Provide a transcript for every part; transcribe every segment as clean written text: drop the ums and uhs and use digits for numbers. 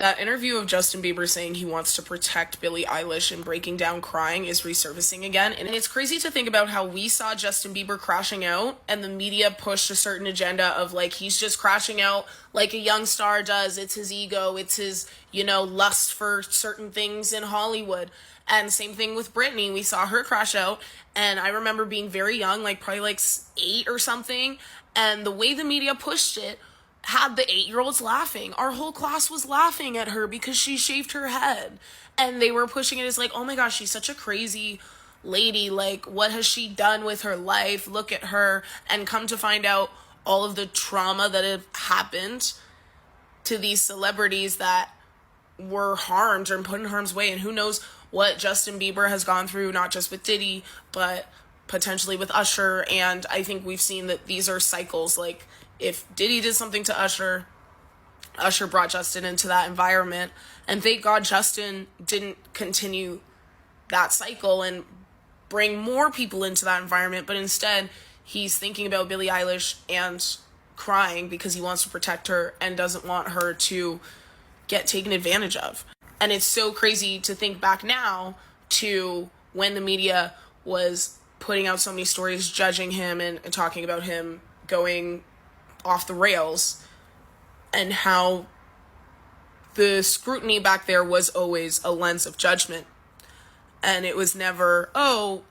That interview of Justin Bieber saying he wants to protect Billie Eilish and breaking down crying is resurfacing again. And it's crazy to think about how we saw Justin Bieber crashing out and the media pushed a certain agenda of like, he's just crashing out like a young star does. It's his ego. It's his, lust for certain things in Hollywood. And same thing with Britney. We saw her crash out. And I remember being very young, like probably like 8 or something. And the way the media pushed it had the 8-year-olds laughing. Our whole class was laughing at her because she shaved her head. And they were pushing it as like, oh my gosh, she's such a crazy lady. Like, what has she done with her life? Look at her. And come to find out all of the trauma that had happened to these celebrities that were harmed or put in harm's way. And who knows what Justin Bieber has gone through, not just with Diddy, but potentially with Usher. And I think we've seen that these are cycles. Like, if Diddy did something to Usher, Usher brought Justin into that environment. And thank God Justin didn't continue that cycle and bring more people into that environment. But instead, he's thinking about Billie Eilish and crying because he wants to protect her and doesn't want her to get taken advantage of. And it's so crazy to think back now to when the media was putting out so many stories judging him and talking about him going off the rails, and how the scrutiny back there was always a lens of judgment. And it was never, oh,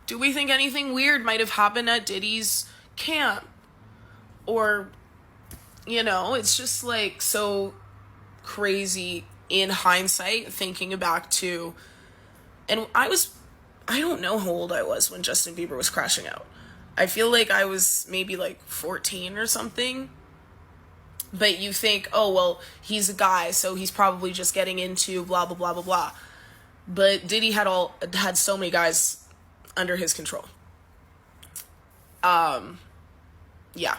do we think anything weird might have happened at Diddy's camp? Or, it's just like so crazy in hindsight, thinking back to, and I don't know how old I was when Justin Bieber was crashing out. I feel like I was maybe like 14 or something. But you think, oh, well, he's a guy, so he's probably just getting into blah, blah, blah, blah, blah. But Diddy had so many guys under his control. Yeah.